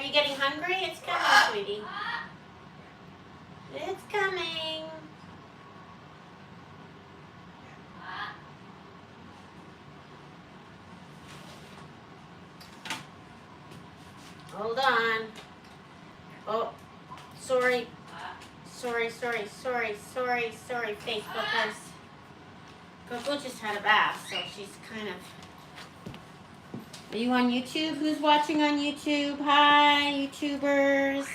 Are you getting hungry? It's coming, sweetie. It's coming. Hold on. Oh, sorry. Sorry, Facebookers. Coco just had a bath, so she's kind of... Are you on YouTube? Who's watching on YouTube? Hi, YouTubers.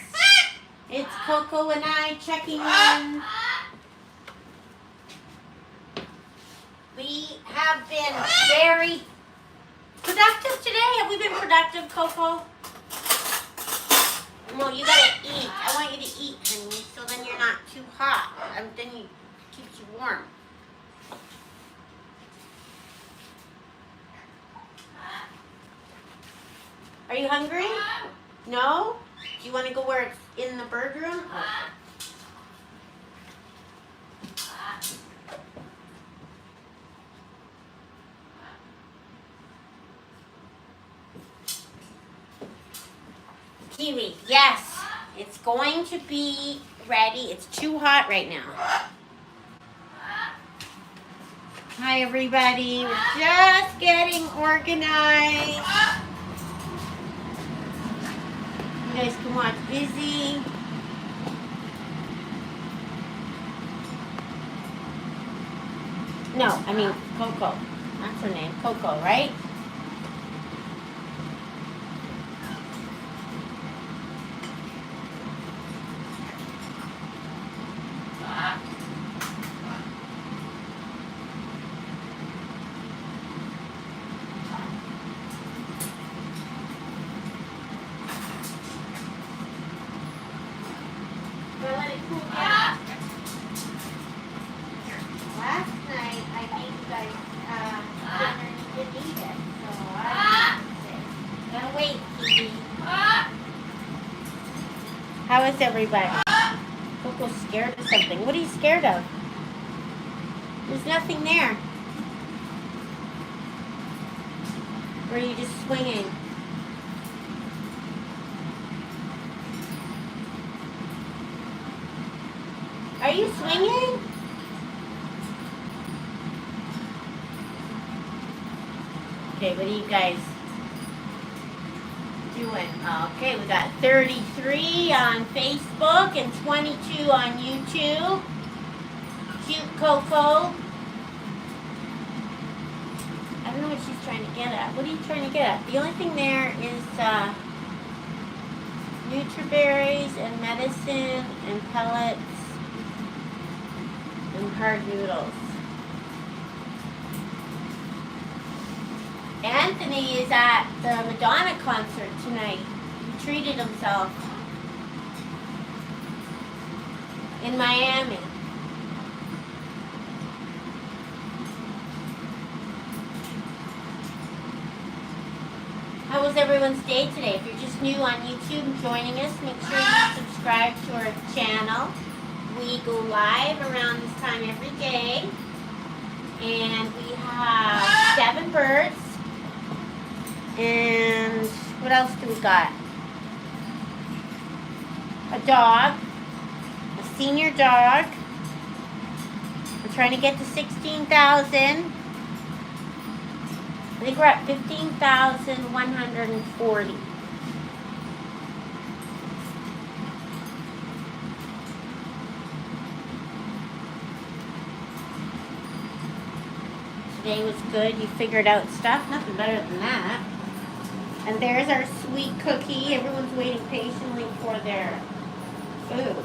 It's Coco and I checking in. We have been very productive today. Have we been productive, Coco? Well, you gotta eat. I want you to eat, honey, so then you're not too hot. And then it keeps you warm. Are you hungry? No? Do you want to go where it's in the bird room? Oh. Kiwi, yes. It's going to be ready. It's too hot right now. Hi, everybody. We're just getting organized. You guys can watch Izzy. No, I mean Coco. That's her name. Coco, right? How is everybody? Coco's scared of something. What are you scared of? There's nothing there. Or are you just swinging? Are you swinging? Okay, what are you guys doing? Okay, we got 33 on Facebook and 22 on YouTube. Cute Coco. I don't know what she's trying to get at. What are you trying to get at? The only thing there is Nutriberries and medicine and pellets and hard noodles. Anthony is at the Madonna concert tonight. He treated himself in Miami. How was everyone's day today? If you're just new on YouTube and joining us, make sure you subscribe to our channel. We go live around this time every day. And we have 7 birds. And what else do we got? A dog. A senior dog. We're trying to get to 16,000. I think we're at 15,140. Today was good. You figured out stuff. Nothing better than that. And there's our sweet cookie. Everyone's waiting patiently for their food.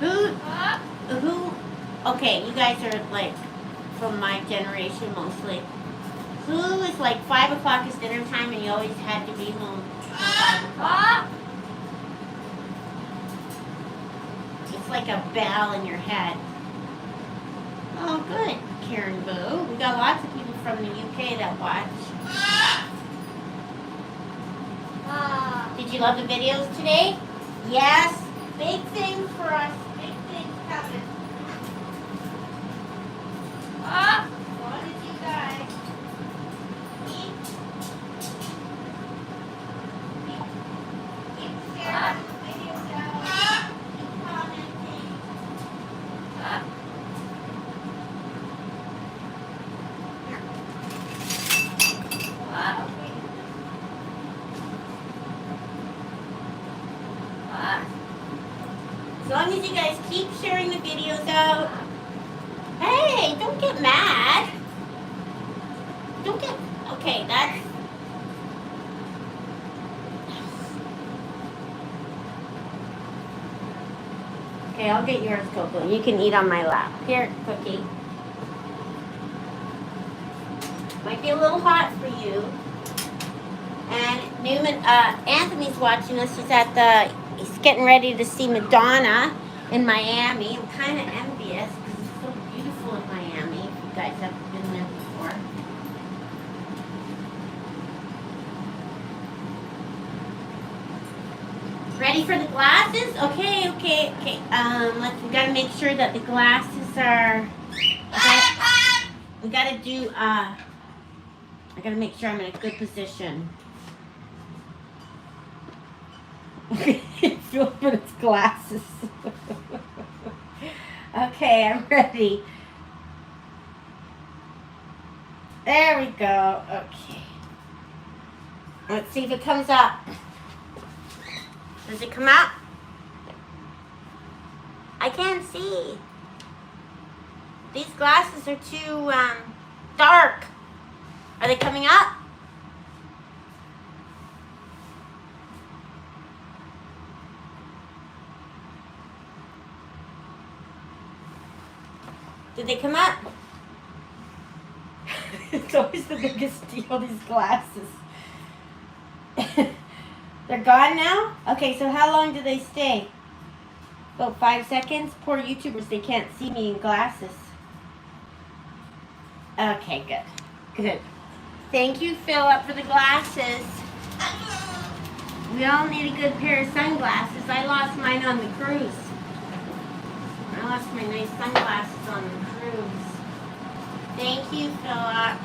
Who? Okay, you guys are like from my generation mostly. Who is like 5 o'clock is dinner time and you always had to be home at 5 o'clock? It's like a bell in your head. Oh, good, Karen Boo. We got lots of people from the UK that watch. Did you love the videos today? Yes. Big things for us. Big things coming. What did you guys eat? As long as you guys keep sharing the videos out. Hey, don't get mad. Don't get... Okay, that's... Okay, I'll get yours, Coco. You can eat on my lap. Here, Cookie. Might be a little hot for you. And Anthony's watching us. He's getting ready to see Madonna in Miami. I'm kind of envious because it's so beautiful in Miami. If you guys haven't been there before. Ready for the glasses? Okay. We gotta make sure that the glasses are. We gotta do. I gotta make sure I'm in a good position. Phil put his glasses. Okay, I'm ready. There we go. Okay. Let's see if it comes up. Does it come up? I can't see. These glasses are too dark. Are they coming up? Did they come up? It's always the biggest deal, these glasses. They're gone now? Okay, so how long do they stay? About 5 seconds? Poor YouTubers, they can't see me in glasses. Okay, good. Thank you, Philip, for the glasses. We all need a good pair of sunglasses. I lost mine on the cruise. I lost my nice sunglasses on the cruise. Thank you, Philip.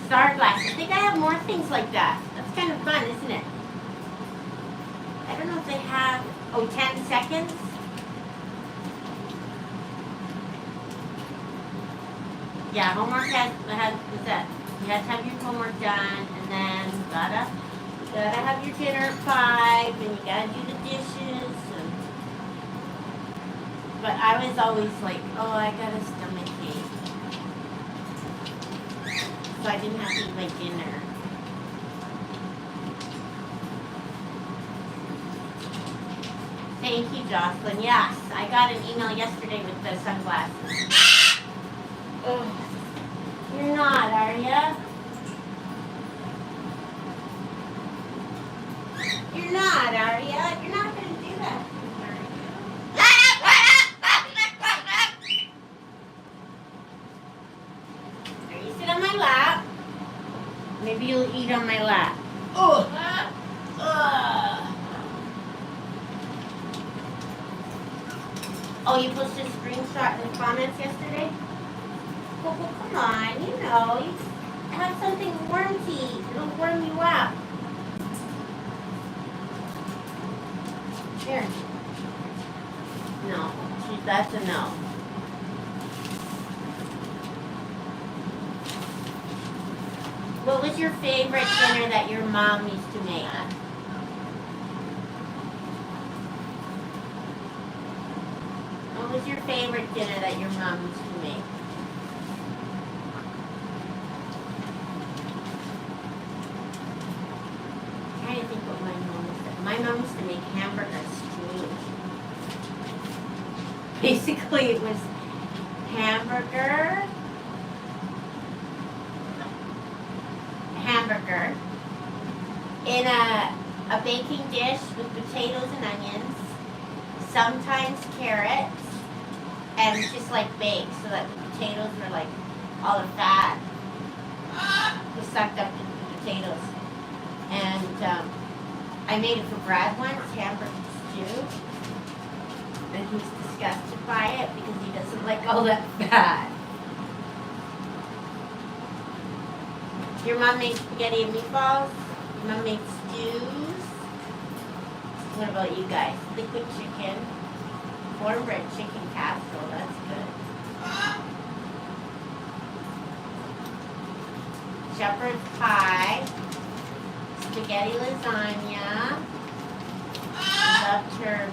Star glasses. I think I have more things like that. That's kind of fun, isn't it? I don't know if they have... Oh, 10 seconds? Yeah, homework what's that? You have to have your homework done, and then you gotta have your dinner at 5, and you gotta do the dishes. But I was always like, oh, I got a stomach ache. So I didn't have to eat my dinner. Thank you, Jocelyn. Yes, I got an email yesterday with the sunglasses. Ugh. You're not, are ya? You're not, are ya? You're not going to do that. There, you sit on my lap. Maybe you'll eat on my lap. Oh, you posted a screenshot in the comments yesterday? Well, come on, you know, you have something warm to eat. It'll warm you up. Here. No, that's a no. What was your favorite dinner that your mom used to make? What was your favorite dinner that your mom used to make? I'm trying to think what my mom used to. My mom used to make hamburger stew. Basically, it was hamburger in a baking dish with potatoes and onions, sometimes carrots, and just like baked so that the potatoes were like all the fat was sucked up into the potatoes. And I made it for Brad once, hamburger stew, and he's disgusted by it because he doesn't like all that fat. Your mom makes spaghetti and meatballs. Your mom makes stews. What about you guys? Liquid chicken, cornbread chicken casserole. That's good. shepherd's pie, spaghetti lasagna. She loved her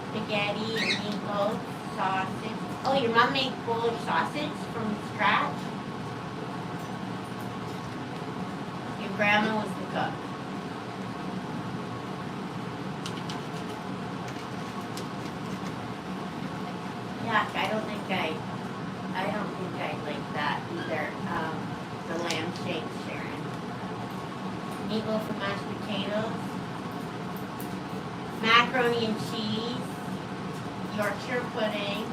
spaghetti and meatloaf, sausage. Oh, your mom made Polish sausage from scratch? Your grandma was the cook. Yuck, I don't think I like that either. The lamb shake, Sharon. Meatloaf and mashed potatoes. Macaroni and cheese. Yorkshire pudding.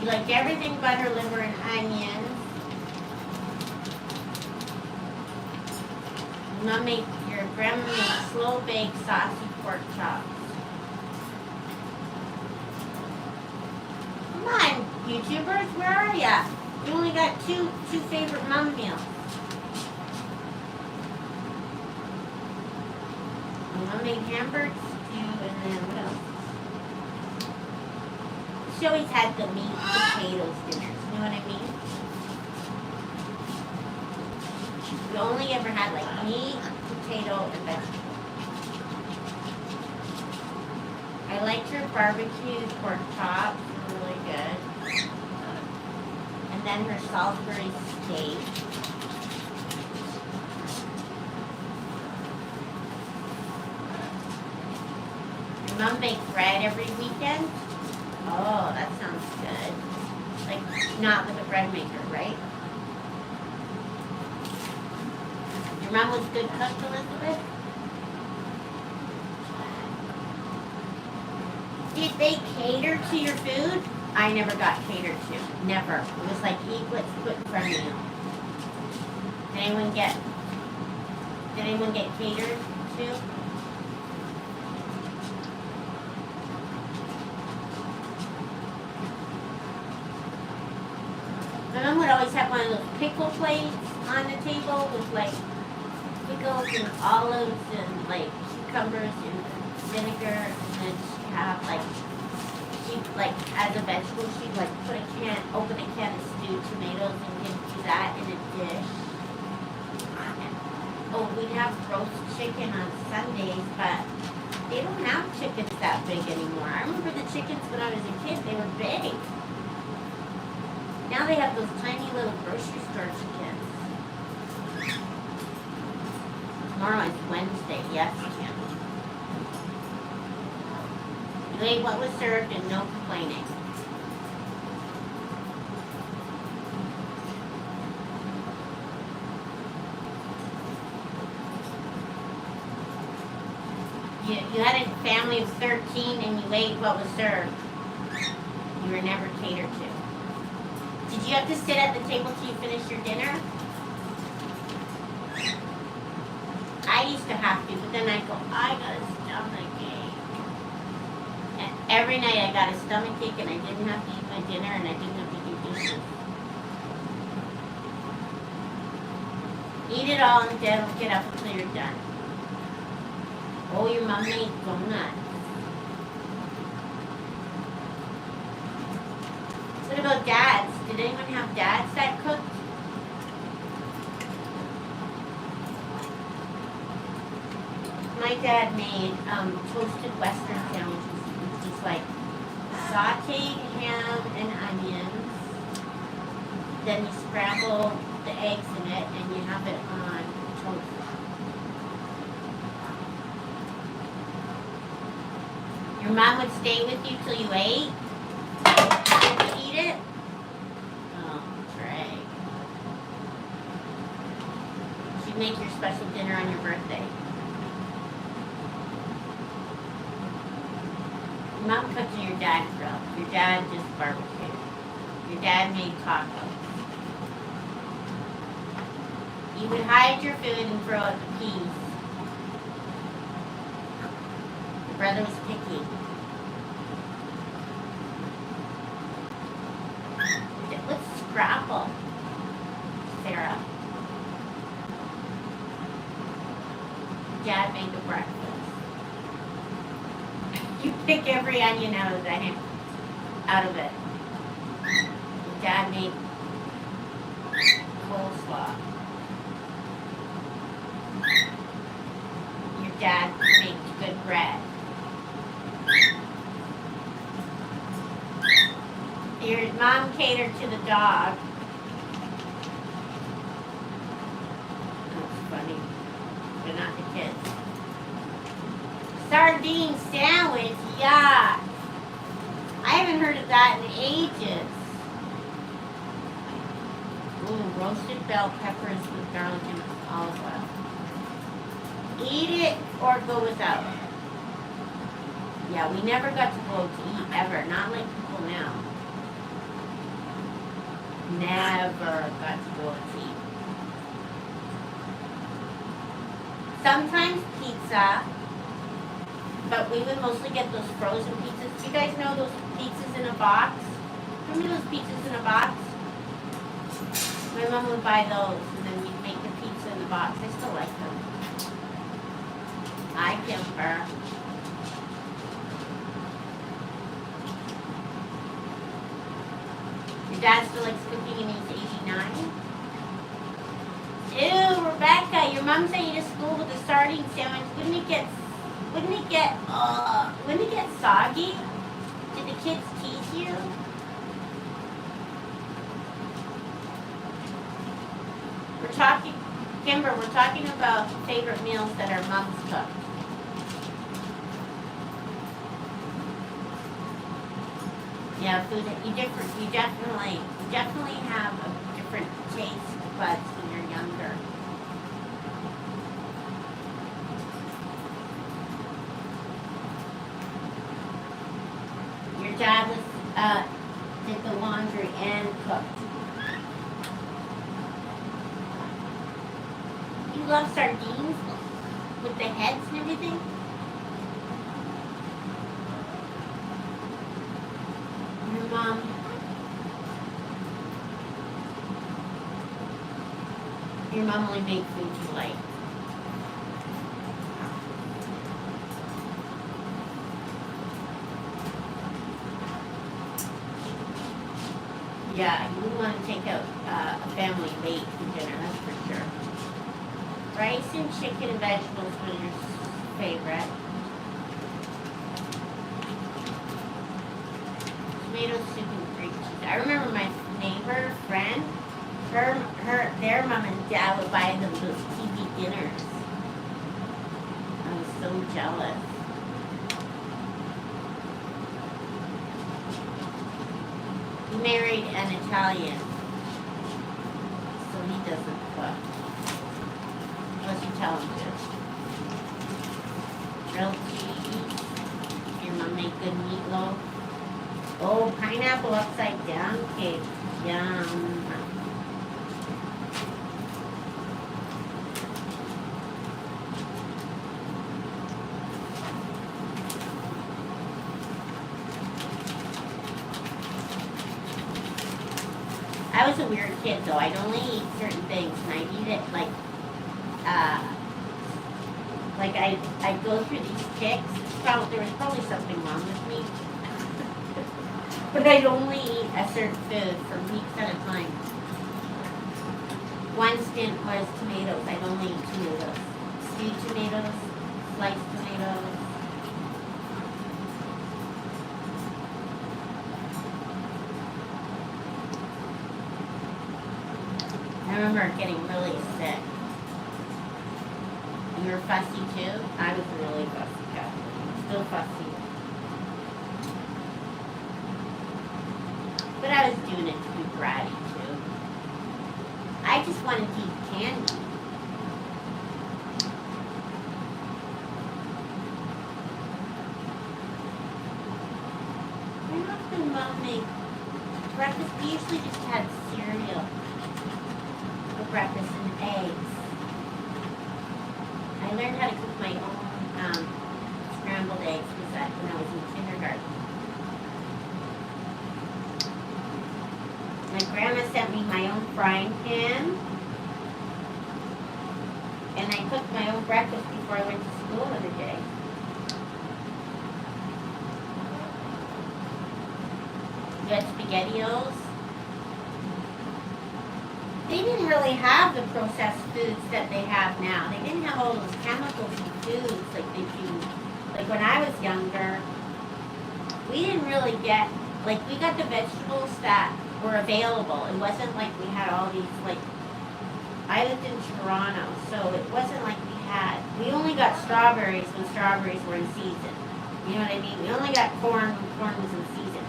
You liked everything butter, liver, and onions. Your grandma made slow baked saucy pork chops. Come on, YouTubers, where are ya? You only got two favorite mom meals. Mom made hamburger stew and then what else? She always had the meat potatoes dinners, you know what I mean? We only ever had like meat, potato, and vegetable. I liked her barbecued pork chops, really good. And then her Salisbury steak. Your mom baked bread every weekend? Oh, that sounds good. Like, not with a bread maker, right? Your mom was a good cook, Elizabeth? Did they cater to your food? I never got catered to. Never. It was like, eat what's put in front of you. Did anyone get catered to? My mom would always have one of those pickle plates on the table with like pickles and olives and like cucumbers and vinegar, and then she'd have like as a vegetable she'd like open a can of stewed tomatoes and do that in a dish. Oh, we'd have roast chicken on Sundays, but they don't have chickens that big anymore. I remember the chickens when I was a kid, they were big. Now they have those tiny little grocery store chickens. Tomorrow is Wednesday, yes, Kim. You ate what was served and no complaining. You had a family of 13 and you ate what was served. You were never catered to. Did you have to sit at the table till you finished your dinner? I used to have to, but then I go, I got a stomach ache. And every night I got a stomach ache and I didn't have to eat my dinner and I didn't have to do dishes. Eat it all and then get up until you're done. Oh, your mom made donuts. What about dads? Did anyone have dads that cooked? My dad made toasted western sandwiches, which is like sauteed ham and onions. Then you scramble the eggs in it and you have it on toast. Your mom would stay with you till you ate? Did you eat it? Oh, Trey. She'd make your special dinner on your birthday. Your mom cooked and your dad grilled. Your dad just barbecued. Your dad made tacos. You would hide your food and throw out the peas. Your brother was picky. Let's scrapple, Sarah. Dad made the breakfast. You pick every onion out of it. Dad made coleslaw. Mom catered to the dog. That's funny. But not the kids. Sardine sandwich, yeah. I haven't heard of that in ages. Ooh, roasted bell peppers with garlic and olive oil. Eat it or go without. Yeah, we never got to go to eat ever. Not like people now. Never got to go to eat. Sometimes pizza, but we would mostly get those frozen pizzas. Do you guys know those pizzas in a box? Remember those pizzas in a box? My mom would buy those, and then we'd make the pizza in the box. I still like them. Hi, Kimber. Your dad still likes cooking and he's 89? Ew, Rebecca, your mom sent you to school with a sardine sandwich. Wouldn't it get soggy? Did the kids tease you? Kimber, we're talking about favorite meals that our moms cook. Yeah, food that you definitely have a different taste buds when you're younger. Your dad did the laundry and cooked. You love sardines with the heads and everything? Your mom only made food you like. Yeah, you want to take out a family late for dinner, that's for sure. Rice and chicken and vegetables were your favorite. Tomato soup and grape cheese. I remember my neighbor, friend, their mom and dad would buy them those TV dinners. I was so jealous. He married an Italian, so he doesn't cook. Unless you tell him to. Grilled cheese. Your mom made good meatloaf. Oh, pineapple upside down cake. Yum. I was a weird kid though. I'd only eat certain things, and I'd eat it like I'd go through these ticks. There was probably something wrong with me. But I'd only eat a certain food for weeks at a time. One stint was tomatoes. I'd only eat tomatoes. Stewed tomatoes, sliced tomatoes. I remember getting really sick. You were fussy too? I was really fussy, Kathleen. Still fussy. But I was doing it to be bratty too. I just wanted to eat candy. Very often Mom made breakfast. We usually just had cereal for breakfast and eggs. I learned how to cook my own scrambled eggs when I was in kindergarten. My grandma sent me my own frying pan, and I cooked my own breakfast before I went to school every day. You had SpaghettiOs. They didn't really have the processed foods that they have now. They didn't have all those chemicals in foods like they do. Like when I was younger, we didn't really get Like, we got the vegetables that were available. It wasn't like we had all these, like, I lived in Toronto, so it wasn't like we only got strawberries when strawberries were in season. You know what I mean? We only got corn when corn was in season.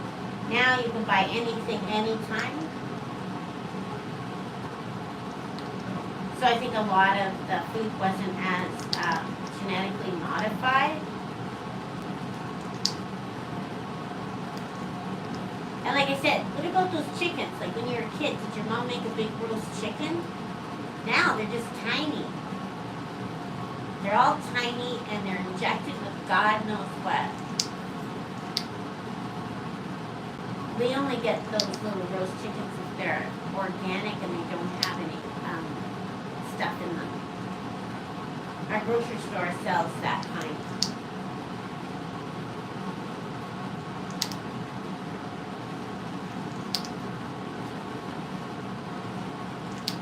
Now you can buy anything, anytime. So I think a lot of the food wasn't as genetically modified. And like I said, what about those chickens? Like when you were a kid, did your mom make a big roast chicken? Now they're just tiny. They're all tiny and they're injected with God knows what. We only get those little roast chickens if they're organic and they don't have any stuff in them. Our grocery store sells that kind.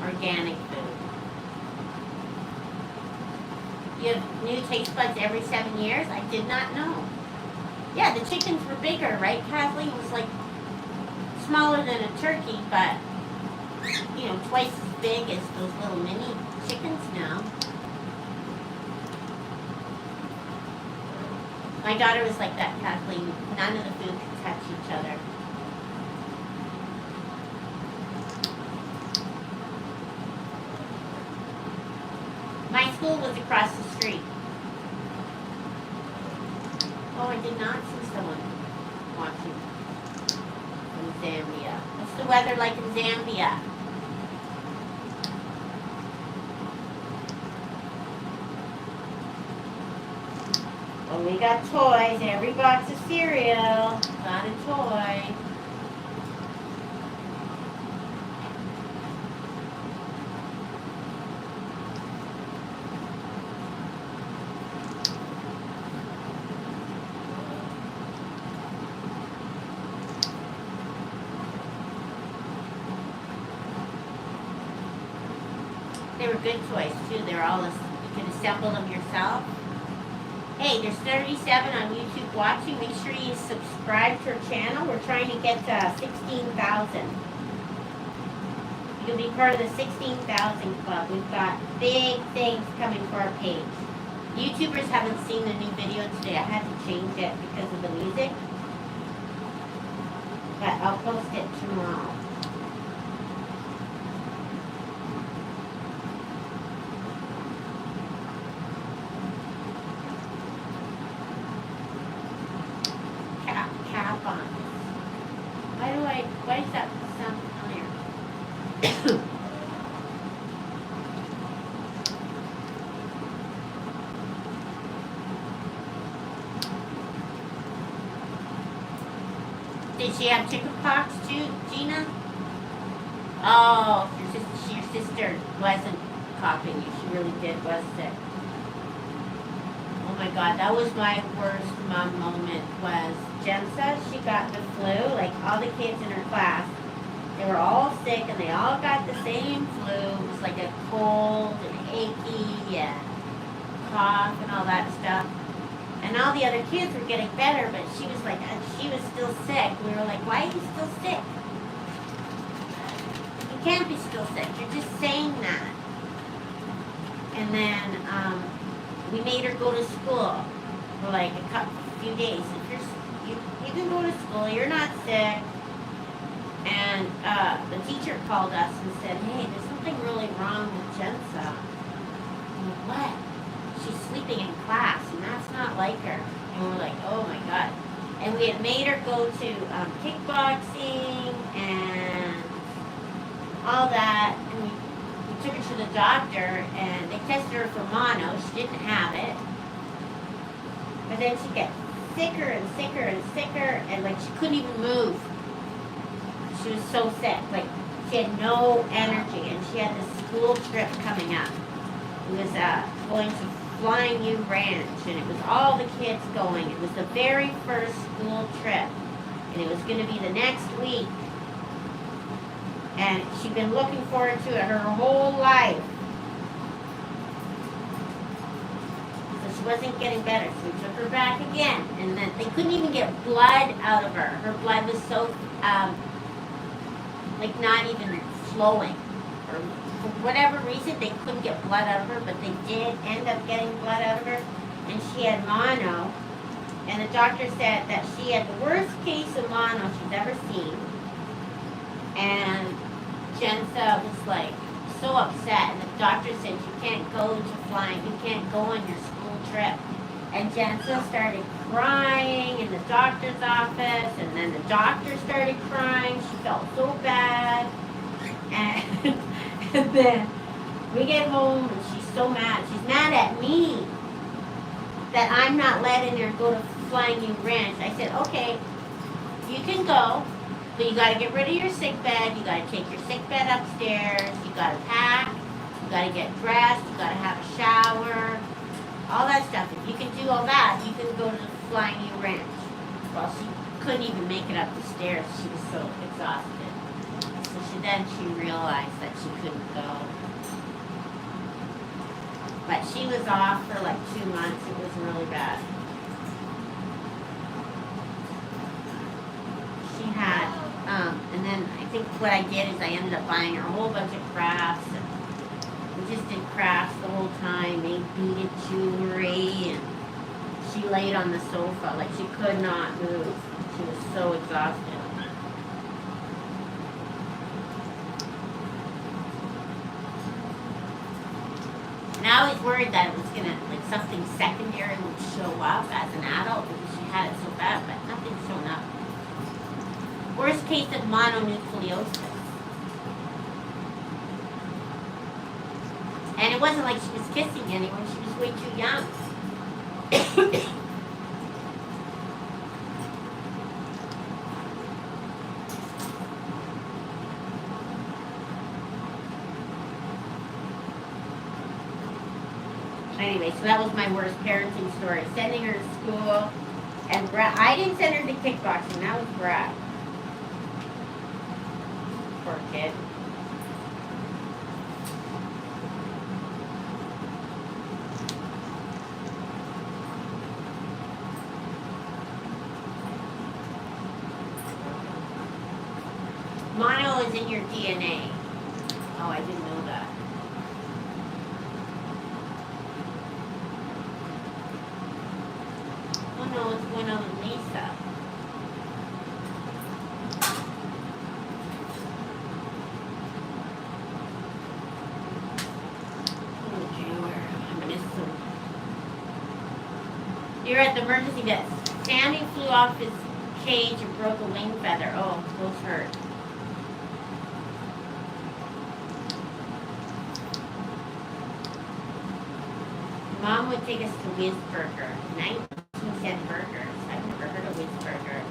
Organic food. You have new taste buds every 7 years? I did not know. Yeah, the chickens were bigger, right, Kathleen? It was like smaller than a turkey, but, you know, twice as big as those little mini chickens now. My daughter was like that, Kathleen. None of the food could touch each other. My school was across the street. Oh, I did not see someone watching from Zambia. What's the weather like in Zambia? Well, we got toys. Every box of cereal got a toy. They were good toys too. They're all, you can assemble them yourself. Hey, there's 37 on YouTube watching. Make sure you subscribe to our channel. We're trying to get to 16,000. You can be part of the 16,000 club. We've got big things coming for our page. YouTubers haven't seen the new video today. I had to change it because of the music. But I'll post it tomorrow. Cap on. Why does that sound familiar? Did she have chickenpox too, Gina? Oh, your sister wasn't coughing you. She really was sick. Oh my God, that was my worst mom moment. Was Jensa? She got the flu. Like all the kids in her class, they were all sick and they all got the same flu. It was like a cold and achy and cough and all that stuff. And all the other kids were getting better, but she was like, she was still sick. We were like, why are you still sick? You can't be still sick. You're just saying that. And then we made her go to school for like a few days. If you can go to school, you're not sick. And the teacher called us and said, hey, there's something really wrong with Jensa. I'm like, what? She's sleeping in class, and that's not like her. And we're like, oh my God. And we had made her go to kickboxing and all that. And we took her to the doctor, and they tested her for mono. She didn't have it. But then she got sicker and sicker and sicker, and like she couldn't even move. She was so sick. Like she had no energy, and she had this school trip coming up. It was going to Flying U Ranch, and it was all the kids going. It was the very first school trip, and it was going to be the next week. And she'd been looking forward to it her whole life. So she wasn't getting better, so we took her back again. And then they couldn't even get blood out of her. Her blood was so, like not even flowing. Or for whatever reason, they couldn't get blood out of her, but they did end up getting blood out of her. And she had mono. And the doctor said that she had the worst case of mono she's ever seen. And Jensa was like so upset, and the doctor said, you can't go to flying, you can't go on your school trip. And Jensa started crying in the doctor's office, and then the doctor started crying. She felt so bad. And then we get home, and she's so mad. She's mad at me that I'm not letting her go to Flying U Ranch. I said, okay, you can go, but you got to get rid of your sick bed. You got to take your sick bed upstairs. You got to pack. You got to get dressed. You got to have a shower. All that stuff. If you can do all that, you can go to the Flying U Ranch. Well, she couldn't even make it up the stairs. She was so exhausted. So she realized that she couldn't go. But she was off for like 2 months. It was really bad. She had, and then I think what I did is I ended up buying her a whole bunch of crafts. And we just did crafts the whole time, made beaded jewelry, and she laid on the sofa like she could not move. She was so exhausted. And I was worried that it was gonna, like something secondary would show up as an adult because she had it so bad, but nothing's shown up. Worst case of mononucleosis. And it wasn't like she was kissing anyone, she was way too young. Anyway, so that was my worst parenting story. Sending her to school, and Brad, I didn't send her to kickboxing, that was Brad. Poor kid. Mono is in your DNA. Oh, I didn't know that. Oh no, what's going on with Lisa? You're at the emergency vet. Sammy flew off his cage and broke a wing feather. Oh, those hurt. Mom would take us to Whiz Burger. 19-cent burgers. I've never heard of Whiz Burger.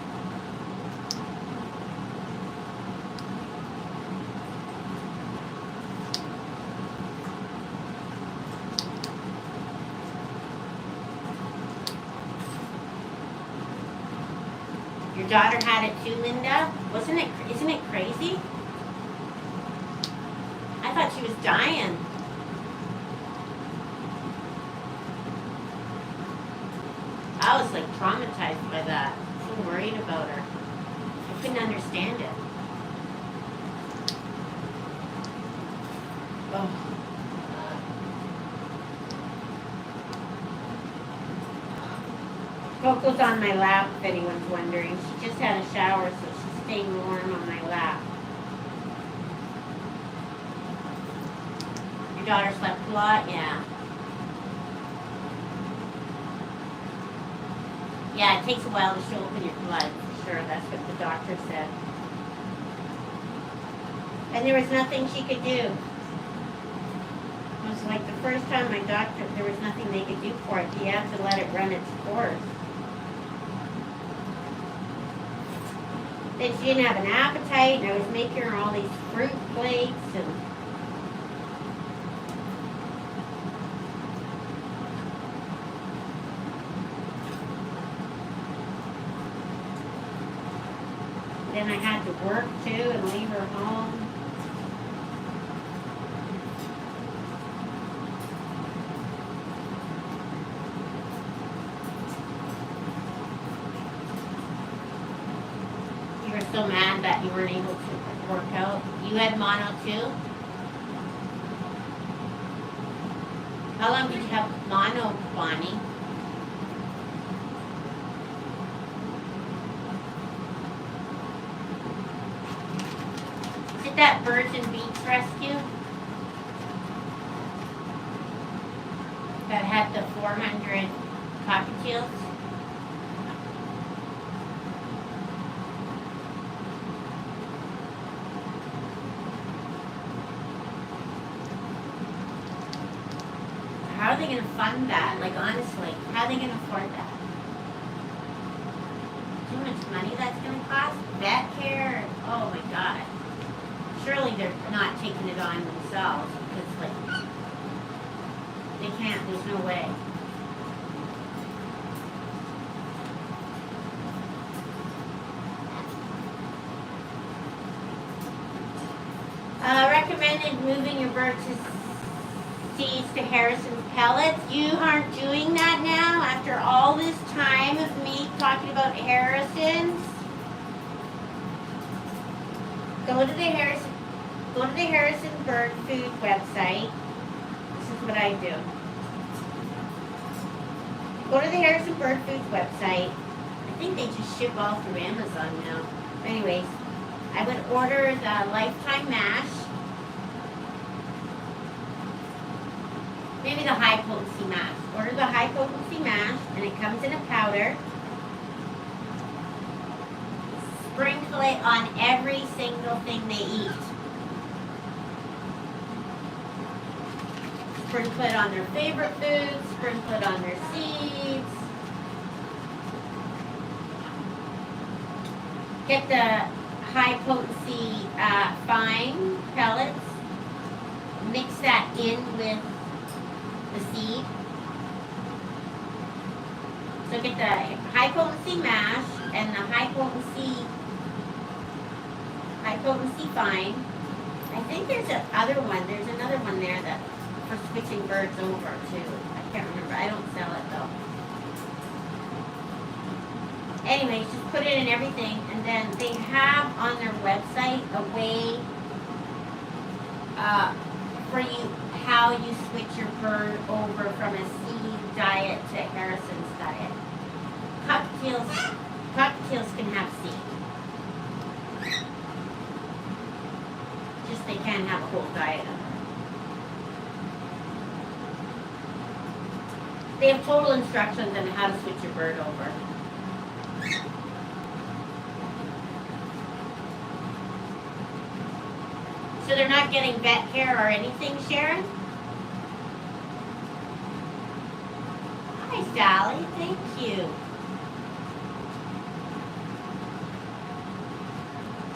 Your daughter had it too, Linda? Isn't it crazy? I thought she was dying. I was like traumatized by that. So worried about her. I couldn't understand it. Oh. Coco's on my lap, if anyone's wondering. She just had a shower, so she's staying warm on my lap. Your daughter slept a lot? Yeah. Yeah, it takes a while to show up in your blood, for sure. That's what the doctor said. And there was nothing she could do. It was like the first time my doctor, there was nothing they could do for it. You have to let it run its course. Then she didn't have an appetite, and I was making her all these fruit plates, and then I had to work too and leave her home. so mad that you weren't able to work out. You had mono too? How long did you have mono, Bonnie? Is it that Birds and Beach rescue? That had the 400 cockatiels? How are they going to fund that? Like, honestly, how are they going to afford that? Too much money that's going to cost? Vet care? Oh my God. Surely they're not taking it on themselves because, like, they can't. There's no way. Recommended moving your bird seeds to Harrison's pellets. You aren't doing that now after all this time of me talking about Harrison's. Go to the Harrison Bird Food website. This is what I do. Go to the Harrison Bird Foods website. I think they just ship all through Amazon now. Anyways, I would order the Lifetime Mash. Maybe the High Potency Mash. Order the High Potency Mash, and it comes in a powder. Sprinkle it on every single thing they eat. Sprinkle it on their favorite foods. Sprinkle it on their seeds. Get the High Potency fine pellets. Mix that in with the seed. So get the High Potency Mash and the High Potency fine. I think there's another one. There's another one there that for switching birds over too. I can't remember. I don't sell it though. Anyways, just put it in everything, and then they have on their website a way for you how you switch your bird over from a seed diet to Harrison's diet. Cockatiels can have seed. Just they can't have a whole diet of it. They have total instructions on how to switch your bird over. So they're not getting vet care or anything, Sharon? Hi, Sally. Thank you.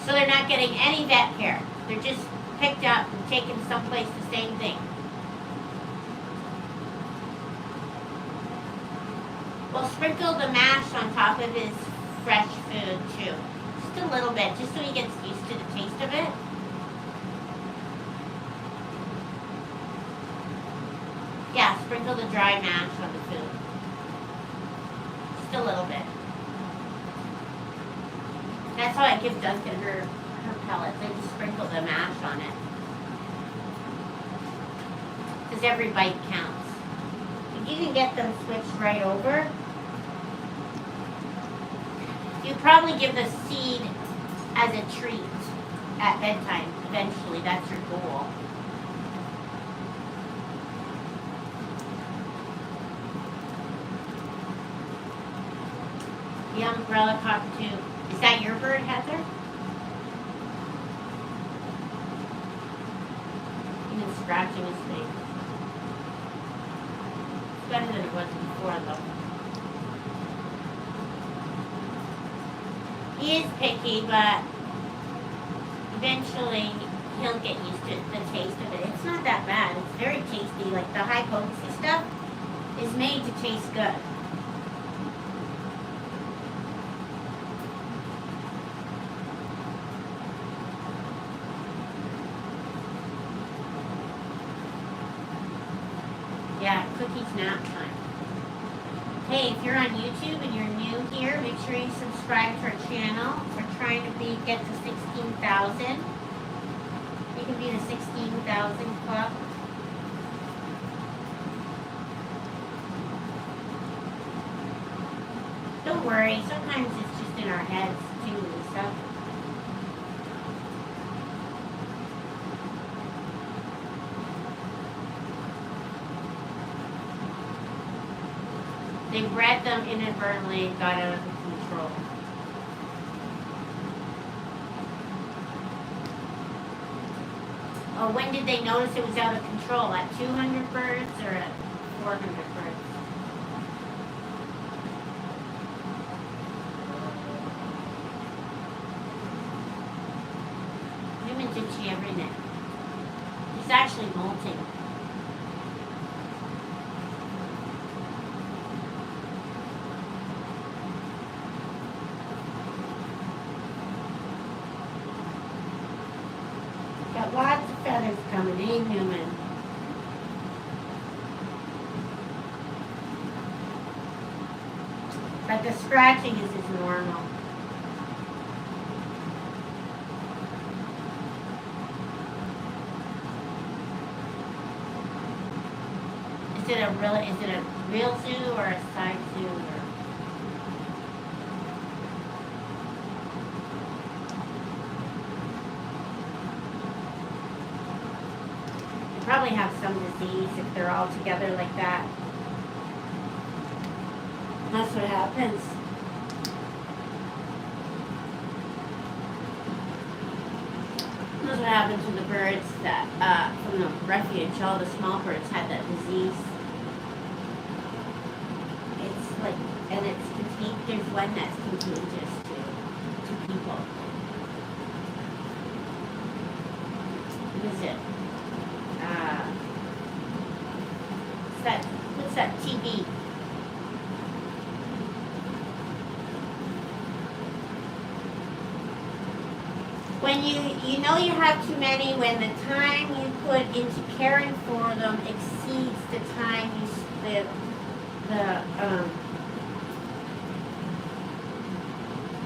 So they're not getting any vet care. They're just picked up and taken someplace the same thing. Well, sprinkle the mash on top of his fresh food too. Just a little bit, just so he gets used to the taste of it. Yeah, sprinkle the dry mash on the food. Just a little bit. That's how I give Duncan her pellets. I just sprinkle the mash on it. Because every bite counts. If you can get them switched right over, you probably give the seed as a treat at bedtime. Eventually, that's your goal. The umbrella cockatoo. Is that your bird, Heather? Even scratching his face. It's better than it was before, though. He is picky, but eventually he'll get used to the taste of it. It's not that bad. It's very tasty. Like the high potency stuff is made to taste good. Yeah, Cookie's nap time. Hey, if you're on YouTube and you're new here, make sure you subscribe to our channel. We're trying to get to 16,000. You can be the 16,000 club. Don't worry, sometimes it's just in our heads too, Lisa. They bred them inadvertently and got out of control. Oh, when did they notice it was out of control? At 200 birds or at 400 birds? Humans itchy everything. He's actually molting. Got lots of feathers coming, ain't human? But the scratching is normal. Is it a real zoo or a side zoo? They probably have some disease if they're all together like that. That's what happens. That's what happened to the birds that from the refuge. All the small birds had that disease. It's like, and it's contagious. There's one that's contagious to people. What is it? What's that? TB. When you know you have too many, when the time you put into caring for them exceeds the time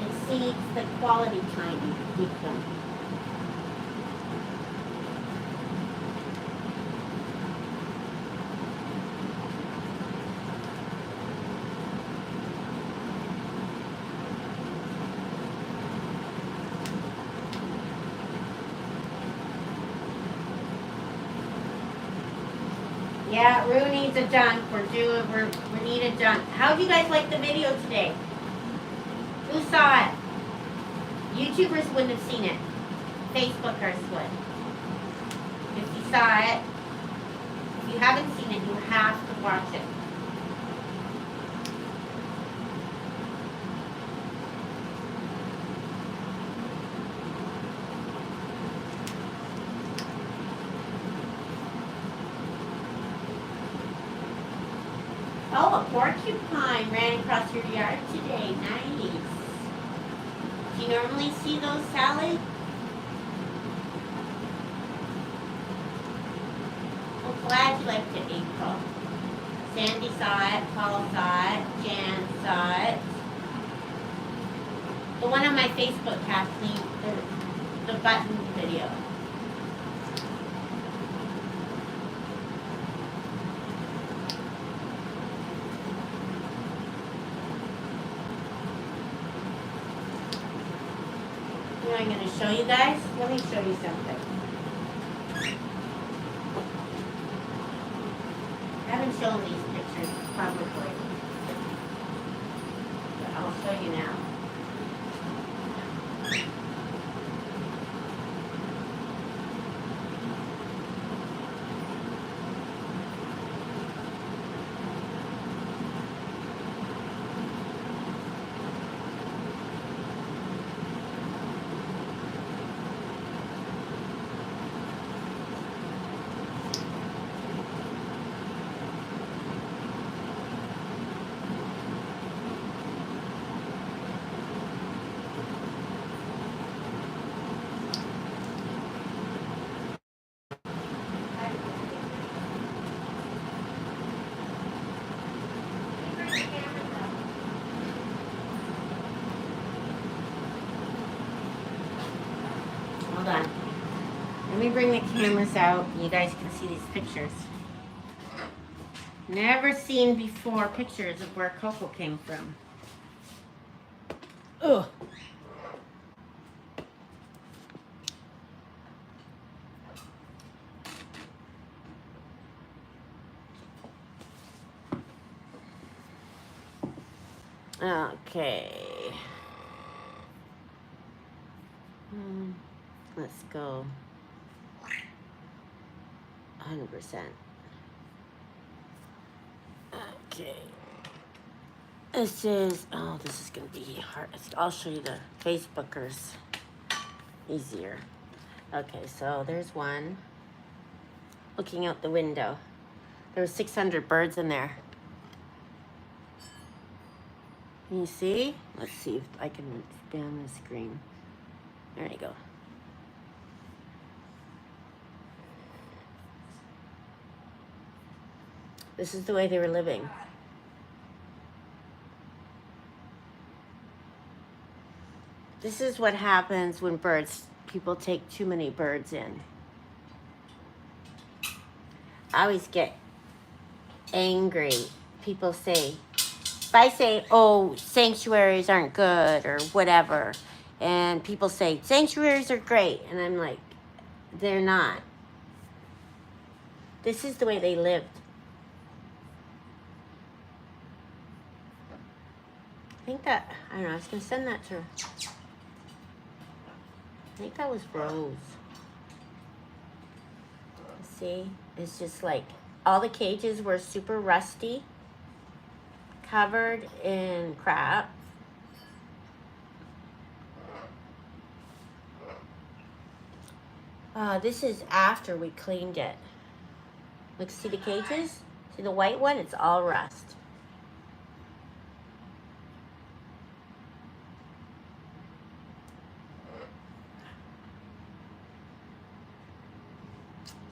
exceeds the quality time you keep them. Yeah, Rue needs a dunk. We need a dunk. How do you guys like the video today? Who saw it? YouTubers wouldn't have seen it. Facebookers would. If you saw it, if you haven't seen it, you have to watch it. Oh, a porcupine ran across your yard today. Nice. Do you normally see those, Sally? Well, glad you liked it, April. Sandy saw it, Paul saw it, Jan saw it. The one on my Facebook, Kathleen, the button video. I'm going to show you guys. Let me show you something. I haven't shown these pictures publicly, but I'll show you now. me bring the cameras out. You guys can see these pictures. Never seen before pictures of where Coco came from. Ugh. Okay. Let's go. 100%. Okay. This is, oh, this is going to be hard. I'll show you the Facebookers easier. Okay, so there's one looking out the window. There were 600 birds in there. Can you see? Let's see if I can expand the screen. There you go. This is the way they were living. This is what happens when people take too many birds in. I always get angry. People say, if I say, oh, sanctuaries aren't good or whatever, and people say, sanctuaries are great, and I'm like, they're not. This is the way they lived. I think that, I don't know, I was going to send that to her. I think that was Rose. See, it's just like, all the cages were super rusty, covered in crap. This is after we cleaned it. Look, see the cages? See the white one? It's all rust.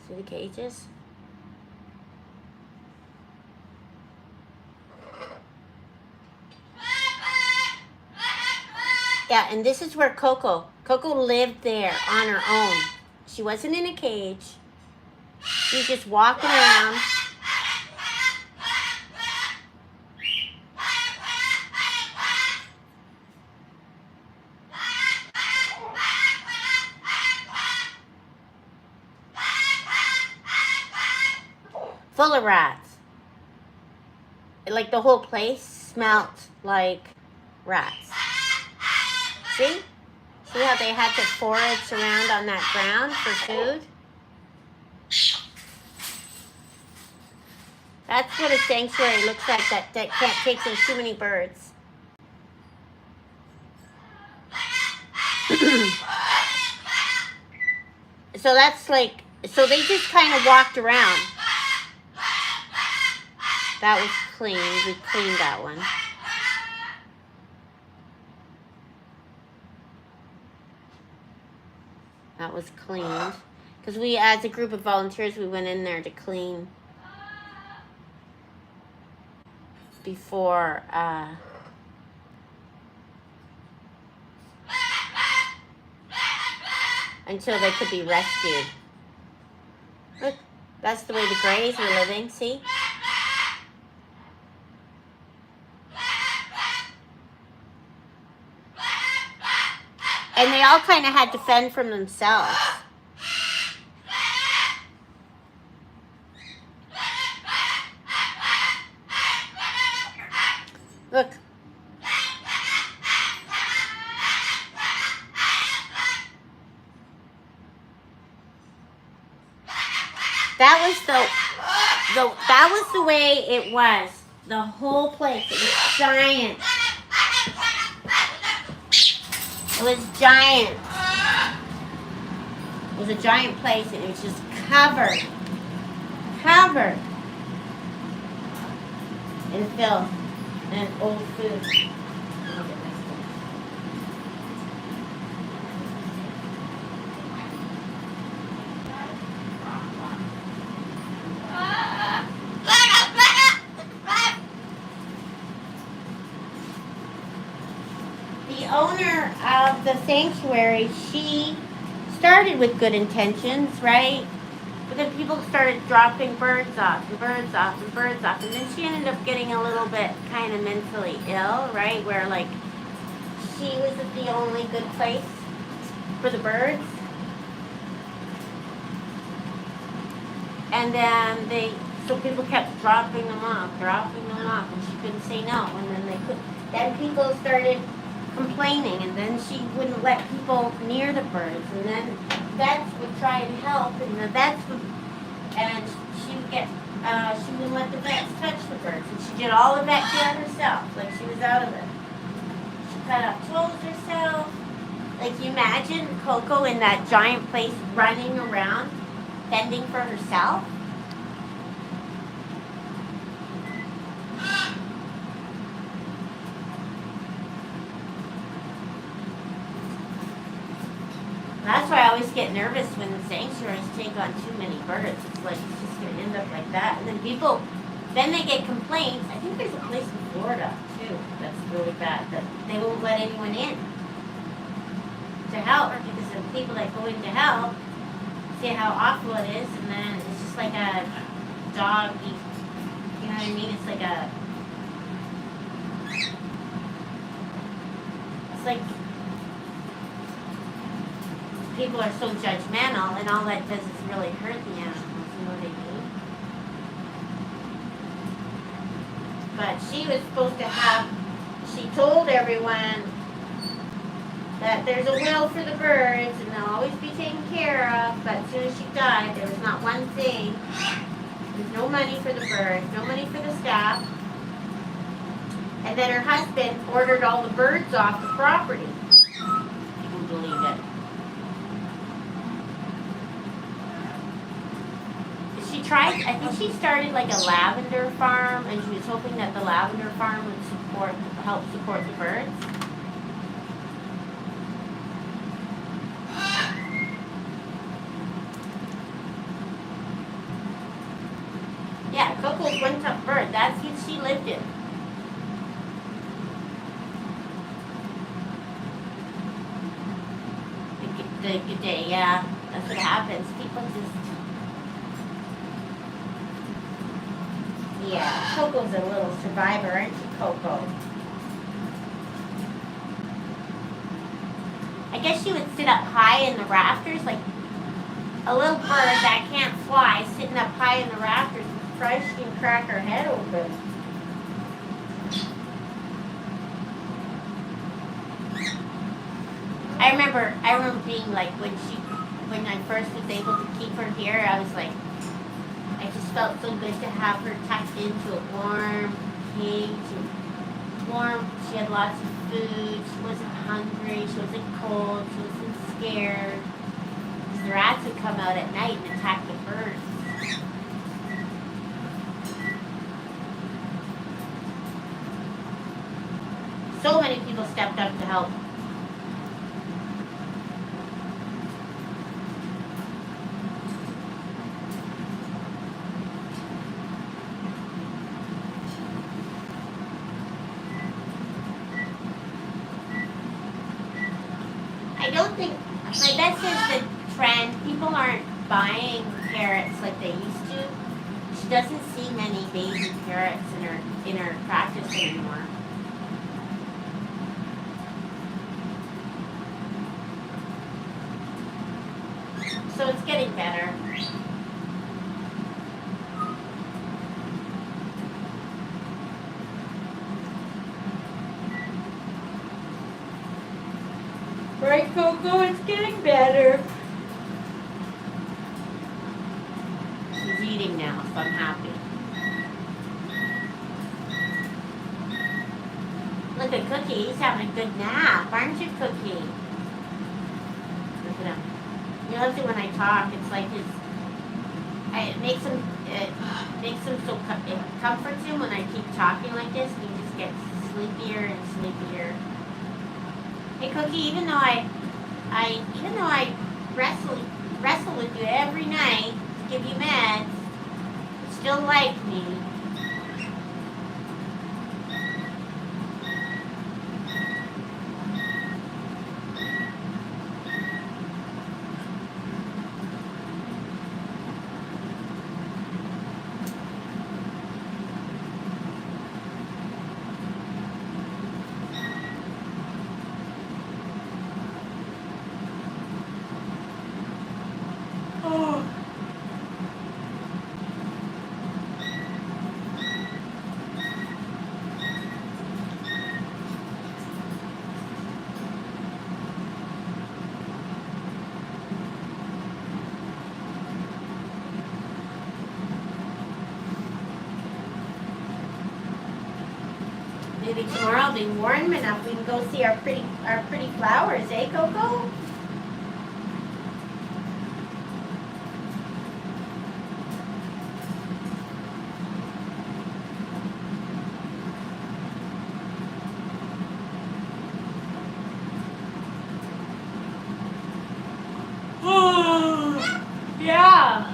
See the cages? Yeah, and this is where Coco lived there on her own. She wasn't in a cage. She was just walking around. Full of rats. Like the whole place smelt like rats. See? See how they had to forage around on that ground for food? That's what a sanctuary looks like that can't take in too many birds. So that's like, so they just kind of walked around. That was clean. We cleaned that one. That was cleaned. Because we, as a group of volunteers, we went in there to clean before, until they could be rescued. Look, that's the way the Greys were living, see? And they all kind of had to fend from themselves. Look. That was the way it was. The whole place. It was giant. It was giant. It was a giant place, and it was just covered in filth and old food. The owner of the sanctuary, she started with good intentions, right? But then people started dropping birds off and birds off and birds off. And then she ended up getting a little bit kind of mentally ill, right? Where like she was the only good place for the birds. And then so people kept dropping them off, and she couldn't say no. And then then people started complaining, and then she wouldn't let people near the birds. And then vets would try and help, and the vets would, and she would get, she wouldn't let the vets touch the birds. And she did all the vet care herself, like she was out of it. She cut up toes herself. Like you imagine Coco in that giant place running around, fending for herself. That's why I always get nervous when the sanctuaries take on too many birds. It's like it's just going to end up like that. And then then they get complaints. I think there's a place in Florida too that's really bad, that they won't let anyone in to help, because the people that go in to help see how awful it is, and then it's just like a dog eat, you know what I mean? It's like people are so judgmental, and all that does is really hurt the animals, you know what I mean? But she was supposed to she told everyone that there's a will for the birds, and they'll always be taken care of, but as soon as she died, there was not one thing. There's no money for the birds, no money for the staff. And then her husband ordered all the birds off the property. You can believe it. I think she started like a lavender farm, and she was hoping that the lavender farm would help support the birds. Yeah, Coco's one tough bird. That's what she lived in. The good day, yeah. That's what happens. People just... Yeah, Coco's a little survivor, aren't you, Coco? I guess she would sit up high in the rafters, like a little bird that can't fly, sitting up high in the rafters, and try she can crack her head open. I remember being like, when I first was able to keep her here, I was like, I just felt so good to have her tucked into a warm cage, and warm. She had lots of food. She wasn't hungry. She wasn't cold. She wasn't scared. The rats would come out at night and attack the birds. So many people stepped up to help. My vet says the trend, people aren't buying parrots like they used to. She doesn't see many baby parrots in her practice anymore. So it's getting better. Right, Coco? It's getting better. She's eating now, so I'm happy. Look at Cookie. He's having a good nap, aren't you, Cookie? Look at him. He loves it when I talk. It's like it makes him so, it comforts him when I keep talking like this, and he just gets sleepier and sleepier. Hey Cookie, even though I wrestle with you every night to give you meds, you still like me. Maybe tomorrow will be warm enough we can go see our pretty flowers, eh, Coco? Yeah.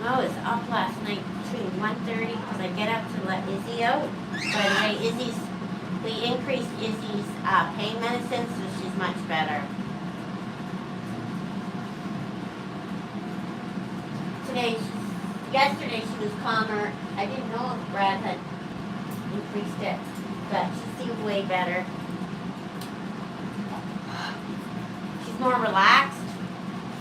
I was up last night between 1:30 because I get up to let Izzy out. By the way, we increased Izzy's pain medicine, so she's much better. Yesterday she was calmer. I didn't know if Brad had increased it, but she seemed way better. She's more relaxed.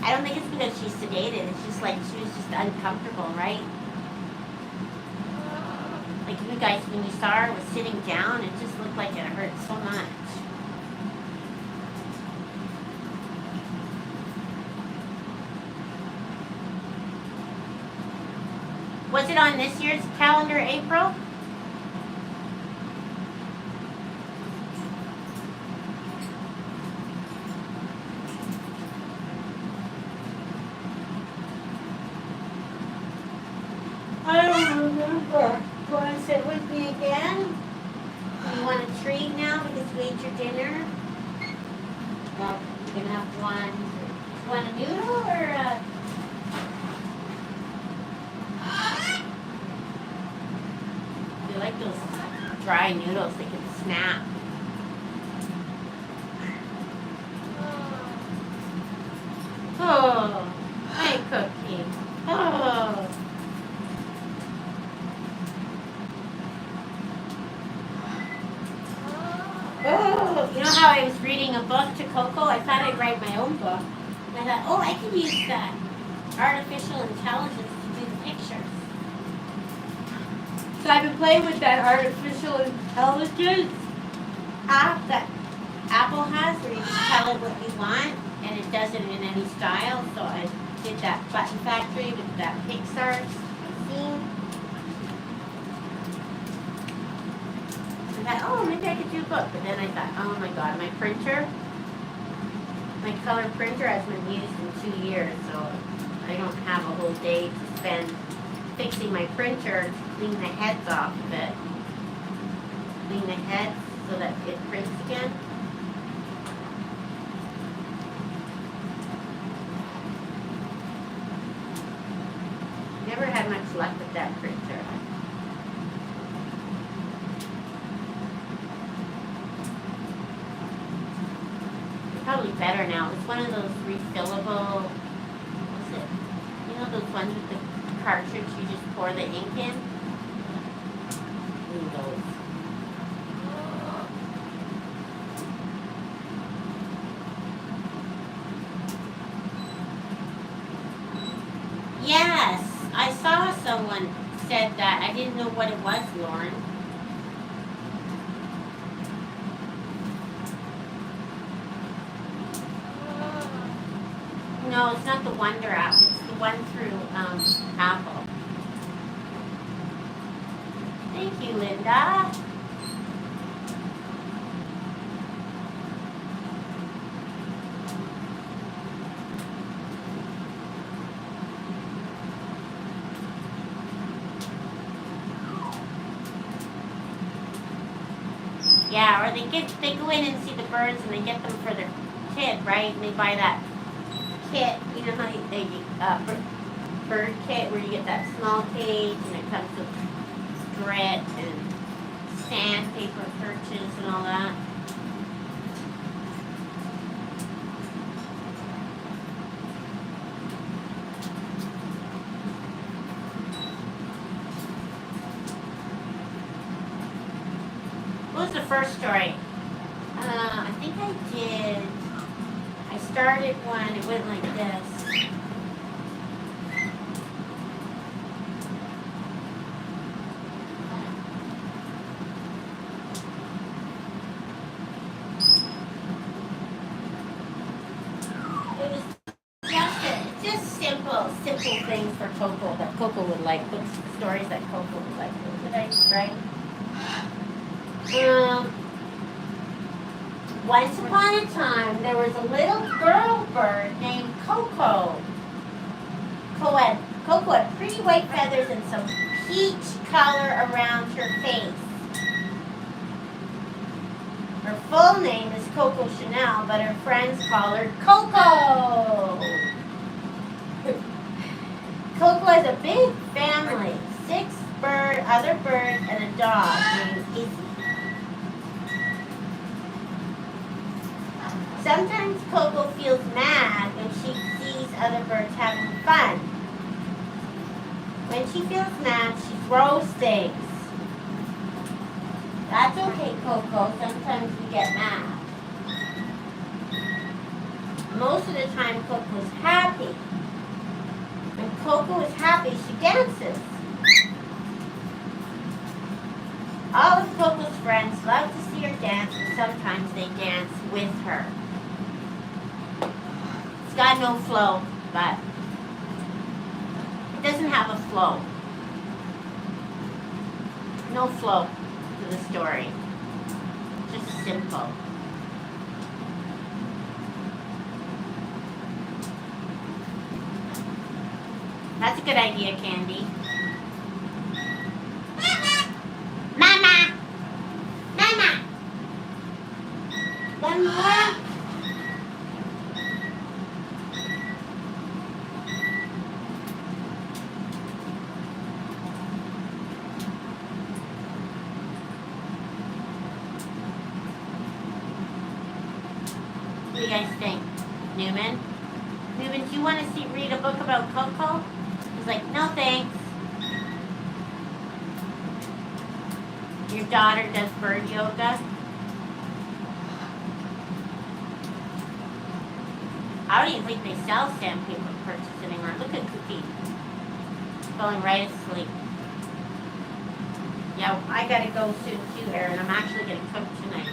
I don't think it's because she's sedated. It's just like she was just uncomfortable, right? Like you guys, when you saw her was sitting down, it just looked like it hurt so much. Was it on this year's calendar, April? I don't remember. You want to sit with me again? You want a treat now because we ate your dinner? Well, you're going to have one. You want a noodle or a... You like those dry noodles that can snap. Oh, hi, Cookie. Oh. Oh, you know how I was reading a book to Coco? I thought I'd write my own book. And I thought, oh, I can use that artificial intelligence to do the pictures. So I've been playing with that artificial intelligence app that Apple has where you just tell it what you want and it does it in any style. So I did that Button Factory with that Pixar theme. I thought, oh, maybe I could do a book. But then I thought, oh my God, my color printer hasn't been used in 2 years, so I don't have a whole day to spend fixing my printer to clean the heads off of it. Clean the heads so that it prints again. Never had much luck with that printer. Probably better now. It's one of those refillable, what's it? You know those ones with the cartridge you just pour the ink in? Ooh, those. Yes, I saw someone said that. I didn't know what it was, Lauren. No, it's not the Wonder app. It's the one through Apple. Thank you, Linda. Yeah, or they go in and see the birds and they get them for their kid, right? And they buy that kit, you know how they bird kit where you get that small cage and it comes with grit and sandpaper perches and all that. What was the first story? I think I did. I started one, it went like this. It was just simple things for Coco that Coco would like, books, stories that Coco would like. What did I write? Once upon a time, there was a little girl bird named Coco. Coco had pretty white feathers and some peach color around her face. Her full name is Coco Chanel, but her friends call her Coco. Coco has a big family, 6 other birds, and a dog named Izzy. Sometimes Coco feels mad when she sees other birds having fun. When she feels mad, she throws things. That's okay, Coco. Sometimes we get mad. Most of the time, Coco's happy. When Coco is happy, she dances. All of Coco's friends love to see her dance, and sometimes they dance with her. It's got no flow, but it doesn't have a flow. No flow to the story. Just simple. That's a good idea, Candy. Mama! Mama! One more? What do you guys think? Newman? Newman, do you want to read a book about Coco? He's like, no thanks. Your daughter does bird yoga? I don't even think they sell sandpaper purchase anymore. Look at Cookie. Falling right asleep. Yeah, I gotta go soon too, Erin. I'm actually gonna cook tonight.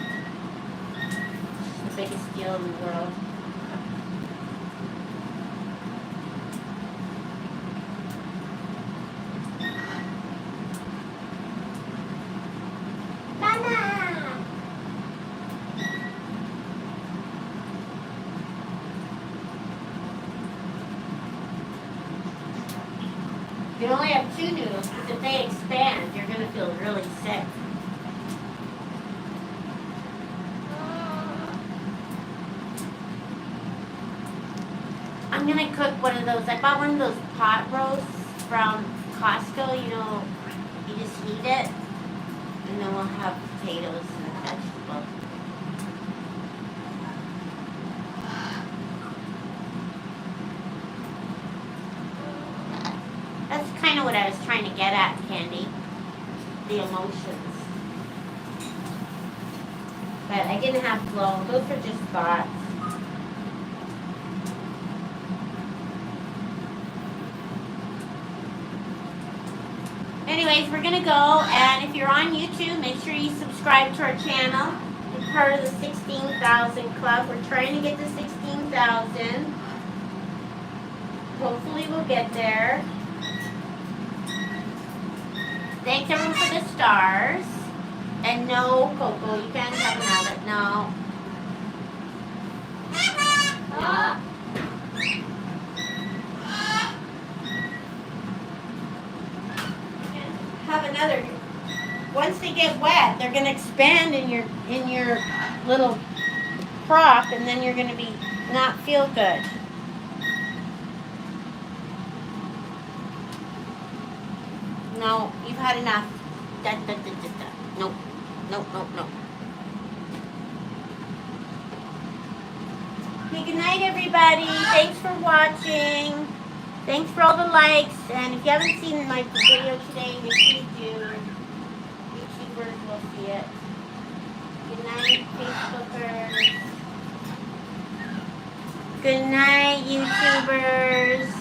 It's the biggest deal in the world. You only have 2 noodles, because if they expand, you're going to feel really sick. I'm going to cook one of those. I bought one of those pot roasts from Costco. You know, you just heat it, and then we'll have potatoes and vegetables. That's kind of what I was trying to get at, Candy. The emotions. But I didn't have flow. Those were just thoughts. Anyways, we're going to go. And if you're on YouTube, make sure you subscribe to our channel. You're part of the 16,000 club. We're trying to get to 16,000. Hopefully we'll get there. Thanks everyone for the stars. And no, Coco, you can't have another. No. No. Have another. Once they get wet, they're gonna expand in your little crock, and then you're gonna be not feel good. No, you've had enough. Nope. Nope. Okay, good night, everybody. Thanks for watching. Thanks for all the likes. And if you haven't seen my video today, make sure you do. YouTubers will see it. Good night, Facebookers. Good night, YouTubers.